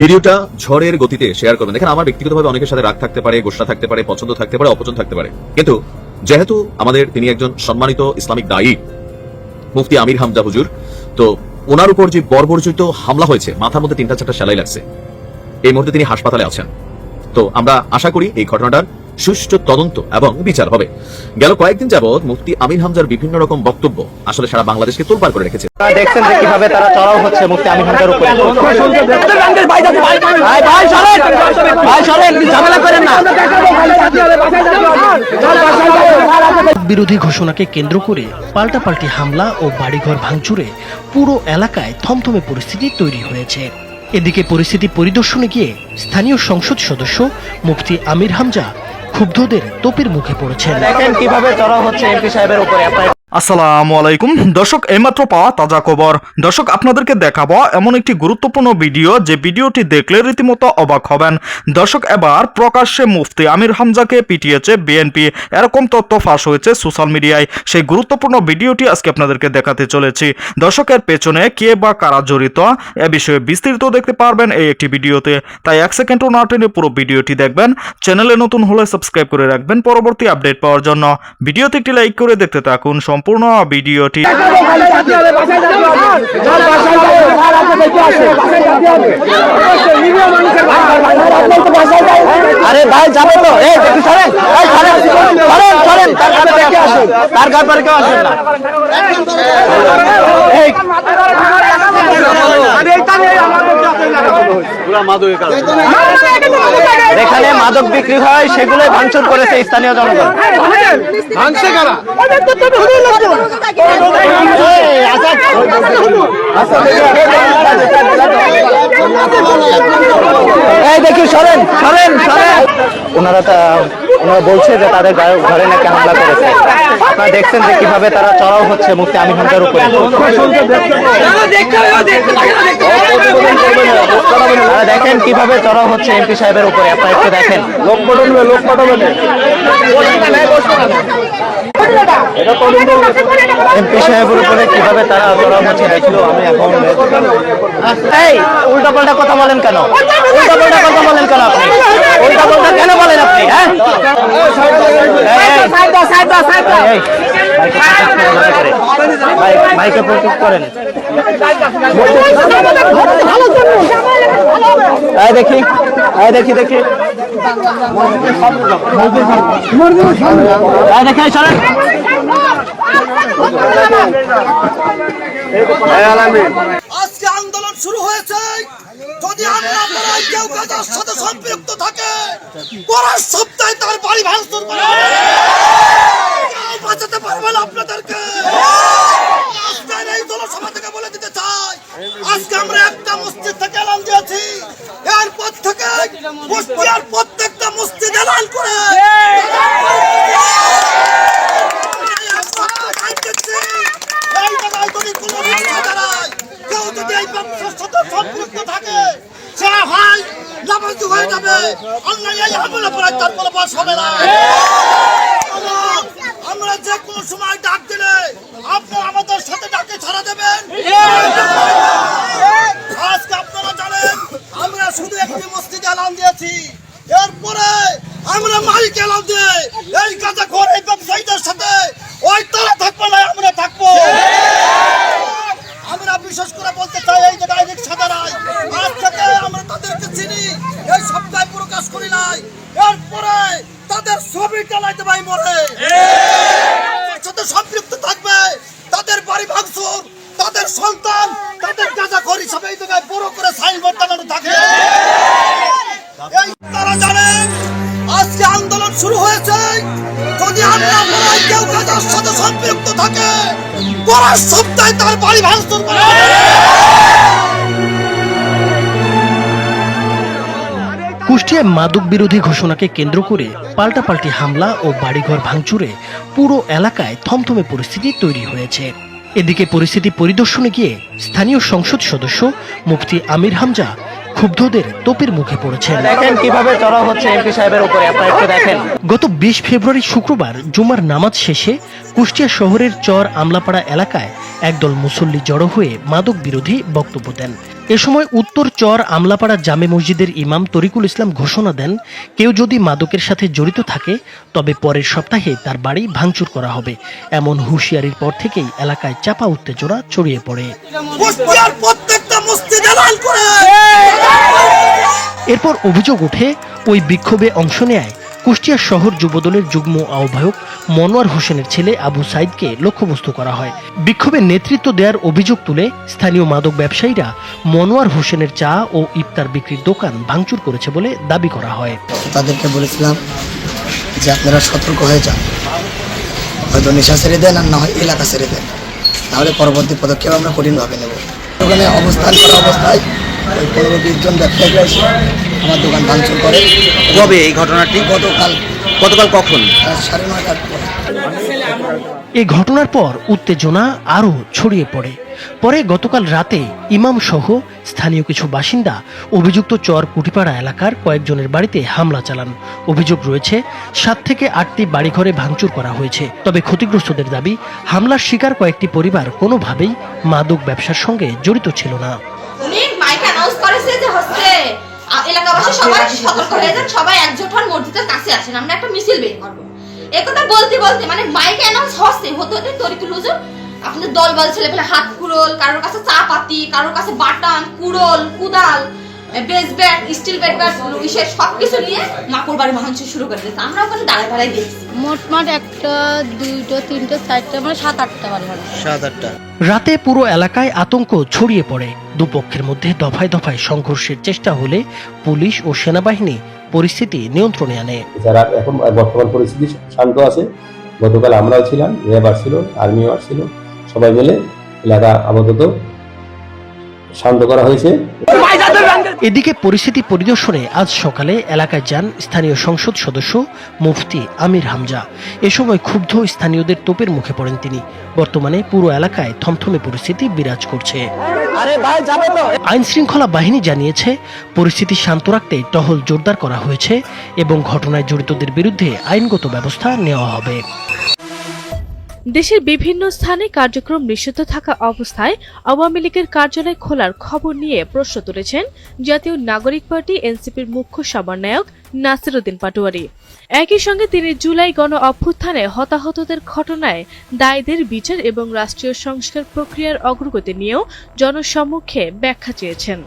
ভিডিওটা ঝড়ের গতিতে শেয়ার করবেন। দেখেন, আমার ব্যক্তিগতভাবে অনেকের সাথে রাগ থাকতে পারে, গোসা থাকতে পারে, পছন্দ থাকতে পারে, অপছন্দ থাকতে পারে, কিন্তু যেহেতু তিনি একজন সম্মানিত ইসলামিক দায়ী মুফতি আমির হামজা হুজুর, তো ওনার উপর যে বর্বরচিত হামলা হয়েছে, মাথার মধ্যে 3-4টা সেলাই লাগছে, এই মুহূর্তে তিনি হাসপাতালে আছেন। তো আমরা আশা করি এই ঘটনাটার সুষ্ঠু তদন্ত এবং বিচার হবে। গেল কয়েকদিন যাবৎ মুফতি আমির হামজার বিভিন্ন রকম বক্তব্য আসলে সারা বাংলাদেশকে তোলপাড় করে রেখেছে। দেখছেন যে কিভাবে তারা চড়াও হচ্ছে মুফতি আমির হামজার উপরে। বিরোধী ঘোষণাকে কেন্দ্র করে পাল্টাপাল্টি হামলা ও বাড়িঘর ভাঙচুরে পুরো এলাকায় থমথমে পরিস্থিতি তৈরি হয়েছে। এদিকে পরিস্থিতি পরিদর্শনে গিয়ে স্থানীয় সংসদ সদস্য মুফতি আমির হামজা ক্ষুব্ধদের তোপের মুখে পড়েছেন। দেখেন কিভাবে চড়াও হচ্ছে এমপি সাহেবের উপরে। আসসালামু আলাইকুম দর্শক, এইমাত্র পাওয়া তাজা খবর। দর্শক, আপনাদেরকে দেখাবো এমন একটি গুরুত্বপূর্ণ ভিডিও, যে ভিডিওটি দেখলে রীতিমতো অবাক হবেন। দর্শক, এবার প্রকাশ্যে মুফতি আমির হামজাকে পিটিয়েছে বিএনপি, এরকম তথ্য ফাঁস হয়েছে সোশ্যাল মিডিয়ায়। সেই গুরুত্বপূর্ণ ভিডিওটি আজকে আপনাদেরকে দেখাতে চলেছি। দর্শকের পেছনে কে বা কারা জড়িত এ বিষয়ে বিস্তারিত দেখতে পারবেন এই একটি ভিডিওতে, তাই 1 সেকেন্ডও না টেনে পুরো ভিডিওটি দেখবেন। চ্যানেলে নতুন হলে সাবস্ক্রাইব করে রাখবেন পরবর্তী আপডেট পাওয়ার জন্য। ভিডিওতে একটি লাইক করে দেখতে থাকুন সম্পূর্ণ ভিডিওটি। আরে ভাই যাবে তো, এই দেখি সরেন, এই সরেন সরেন সরেন, তার ঘরে দেখে আসুন, তার ঘর পরে কেউ আসেন না। এই যেখানে মাদক বিক্রি হয় সেগুলোই ভাঙচুর করেছে স্থানীয় জনগণ। এই দেখি সরেন সরেন সরেন। ওনারা বলছে যে তাদের ঘরে নাকি হামলা করেছে। আপনারা দেখছেন যে কিভাবে তারা চড়াও হচ্ছে মুফতি আমির হামজার উপরে। দেখেন কিভাবে চড়াও হচ্ছে এমপি সাহেবের উপরে, আপনারা একটু দেখেন। এমপি সাহেবের উপরে কিভাবে তারা চড়াও হচ্ছে দেখলো। আমি এখন এই উল্টা পাল্টা কথা বলেন কেন? উল্টা পাল্টা কথা বলেন কেন আপনি? উল্টা পাল্টা কেন বলেন আপনি? হ্যাঁ, মাইকে প্রোটেক্ট করেন। দেখি দেখি দেখি দেখে চলেন। আজকে আন্দোলন শুরু হয়েছে। যদি আমরা কেউ কাজের সাথে সম্পৃক্ত থাকে, পরের সপ্তাহে তার বাড়ি ভাঙচুর করা হবে। কেউ বাঁচাতে পারবে না আপনাদেরকে। আজকের এই জনসভা থেকে বলে দিতে চাই, আজকে আমরা একটা মসজিদ থেকে এলান দিয়েছি, এরপর থেকে কুষ্টিয়ার প্রত্যেকটা মসজিদ এলান করে সম্পৃক্ত থাকে, সে হয় নামাজি হয়ে যাবে, অন্য এই হামলা করার তার কোনো বাস হবে না। আমরা যে কোনো সময় ডাক দিলে আপনারা আমাদের সাথে ডাকে ছাড়া দেবেন। আজকে আপনারা জানেন আমরা শুধু একটি মসজিদে এলান দিয়েছি, এরপরে আমরা মাইক এলান দিয়ে এই কাজে ঘরে এই ব্যবসায়ীদের সাথে ওই তারা থাকবো না, আমরা থাকবো। আমরা বিশেষ করে বলতে চাই, এই যে ডাইরেক্ট সাদারাই আজ থেকে আমরা তাদেরকে চিনি, এই সপ্তাহে প্রকাশ করি নাই, এরপরে তাদের ছবি চালাইতে ভাই মরে সাথে সম্পৃক্ত থাকবে, তাদের বাড়ি ভাঙচুর, তাদের সন্তান, তাদের গাঁজাখোর হিসাবে এই জায়গায় বড় করে সাইনবোর্ড টানানো থাকে। এই তারা জানেন আজকে আন্দোলন শুরু হয়েছে। যদি আমরা কেউ কাজের সাথে সম্পৃক্ত থাকে, পরের সপ্তাহে তার বাড়ি ভাঙচুর করা হবে। কুষ্টিয়ায় মাদক বিরোধী ঘোষণাকে কেন্দ্র করে পাল্টাপাল্টি হামলা ও বাড়িঘর ভাঙচুরে পুরো এলাকায় থমথমে পরিস্থিতি তৈরি হয়েছে। এদিকে পরিস্থিতি পরিদর্শনে গিয়ে স্থানীয় সংসদ সদস্য মুফতি আমির হামজা ক্ষুব্ধদের তোপের মুখে পড়েছেন। দেখেন কিভাবে চড়াও হচ্ছে এমপি সাহেবের উপরে, আপনারা একটু দেখেন। গত 20 ফেব্রুয়ারি শুক্রবার জুমার নামাজ শেষে কুষ্টিয়া শহরের চর আমলাপাড়া এলাকায় একদল মুসল্লি জড়ো হয়ে মাদক বিরোধী বক্তব্য দেন। এ সময় উত্তর চর আমলাপাড়া জামে মসজিদের ইমাম তরিকুল ইসলাম ঘোষণা দেন, কেউ যদি মাদকের সাথে জড়িত থাকে তবে পরের সপ্তাহে তার বাড়ি ভাঙচুর করা হবে। এমন হুঁশিয়ারির পর থেকেই এলাকায় চাপা উত্তেজনা ছড়িয়ে পড়ে। কুষ্টিয়ার প্রত্যেকটা মসজিদে লাল করে। এরপর অভিযোগ ওঠে, ওই বিক্ষোভে অংশ নেয় কুষ্টিয়া শহর যুবদলের যুগ্ম আহ্বায়ক মনোয়ার হোসেনের ছেলে আবু সাইদকে লক্ষ্যবস্তু করা হয়। বিক্ষোভে নেতৃত্ব দেওয়ার অভিযোগ তুলে স্থানীয় মাদক ব্যবসায়ীরা মনোয়ার হোসেনের চা ও ইফতার বিক্রির দোকান ভাঙচুর করেছে বলে দাবি করা হয়। তাদেরকে বলেছিলাম যে আপনারা সতর্ক হয়ে যান, হয়তো নেশা ছেড়ে দেন আর না হয় এলাকা ছেড়ে দেন, তাহলে পরবর্তী পদক্ষেপ আমরা কঠিনভাবে নেব। ওখানে অবস্থান করা অবস্থায় ওই 15-20 জন ব্যবসায়ীরা এসে আমার দোকান ভাঙচুর করে। কবে এই ঘটনাটি? গতকাল কখন? 9:30টার পরে। এই ঘটনার পর উত্তেজনা আরও ছড়িয়ে পড়ে। পরে গতকাল রাতে ইমাম সহ স্থানীয় কিছু বাসিন্দা অভিযুক্ত চর কুটিপাড়া এলাকার কয়েকজনের বাড়িতে হামলা চালান। অভিযোগ রয়েছে 7 থেকে 8টি বাড়িঘরে ভাঙচুর করা হয়েছে। তবে ক্ষতিগ্রস্তদের দাবি, হামলার শিকার কয়েকটি পরিবার কোনোভাবেই মাদক ব্যবসার সঙ্গে জড়িত ছিল না। উনি মাইক অ্যানাউন্স করেছে যে হচ্ছে এলাকাবাসী সবাই সতর্ক হয়ে যান, সবাই একজোট হন, মসজিদের কাছে আসেন, আমরা একটা মিছিল বের করবো। একথা বলতে বলতে মানে মাইক অ্যানাউন্স হতে তরিকুল হুজুর আপনাদের দলবল ছেলেপেলে হাত কুড়োল, কারোর কাছে চা পাতি, কারোর কাছে বাটাম, কুড়োল, কুদাল, বেস ব্যাট, স্টিল ব্যাট, ইসের সবকিছু নিয়ে মাকুর বাড়ি ভাঙচুর শুরু করে দিয়েছে। আমরা ওখানে দাঁড়ায় দেখছি। মোটমাট 1টা 2টা 3টা 4টা মানে 7-8টা বাড়ি হবে। 7-8টা। রাতে পুরো এলাকায় আতঙ্ক ছড়িয়ে পড়ে। দুপক্ষের মধ্যে দফায় দফায় সংঘর্ষের চেষ্টা হলে পুলিশ ও সেনাবাহিনী পরিস্থিতি নিয়ন্ত্রণে আনে। যারা এখন বর্তমান পরিস্থিতি শান্ত আছে। গতকাল আমরাও ছিলাম, র্যাব আসছিল, আর্মিও আসছিল, সবাই মিলে এলাকা আপাতত শান্ত করা হয়েছে। এদিকে পরিস্থিতি পরিদর্শনে আজ সকালে এলাকায় যান স্থানীয় সংসদ সদস্য মুফতি আমির হামজা। এ সময় ক্ষুব্ধ স্থানীয়দের তোপের মুখে পড়েন তিনি। বর্তমানে পুরো এলাকায় থমথমে পরিস্থিতি বিরাজ করছে। আইন শৃঙ্খলা বাহিনী জানিয়েছে, পরিস্থিতি শান্ত রাখতে টহল জোরদার করা হয়েছে এবং ঘটনায় জড়িতদের বিরুদ্ধে আইনগত ব্যবস্থা নেওয়া হবে। দেশের বিভিন্ন স্থানে কার্যক্রম নিষিদ্ধ থাকা অবস্থায় আওয়ামী লীগের কার্যালয় খোলার খবর নিয়ে প্রশ্ন তুলেছেন জাতীয় নাগরিক পার্টি এনসিপির মুখ্য সমন্বয়ক নাসির উদ্দিন পাটোয়ারি। একই সঙ্গে তিনি জুলাই গণ অভ্যুত্থানে হতাহতদের ঘটনায় দায়ীদের বিচার এবং রাষ্ট্রীয় সংস্কার প্রক্রিয়ার অগ্রগতি নিয়েও জনসম্মুখে ব্যাখ্যা চেয়েছেন।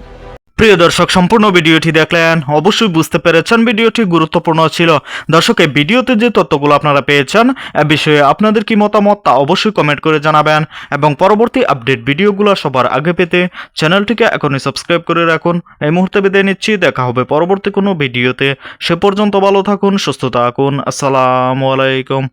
প্রিয় দর্শক, সম্পূর্ণ ভিডিওটি দেখলেন, অবশ্যই বুঝতে পেরেছেন ভিডিওটি গুরুত্বপূর্ণ ছিল। দর্শক, এই ভিডিওতে যে তথ্যগুলো আপনারা পেয়েছেন এ বিষয়ে আপনাদের কি মতামত তা অবশ্যই কমেন্ট করে জানাবেন এবং পরবর্তী আপডেট ভিডিওগুলো সবার আগে পেতে চ্যানেলটিকে এখনই সাবস্ক্রাইব করে রাখুন। এই মুহূর্তে বিদায় নিচ্ছি, দেখা হবে পরবর্তী কোনো ভিডিওতে। সে পর্যন্ত ভালো থাকুন, সুস্থ থাকুন। আসসালামু আলাইকুম।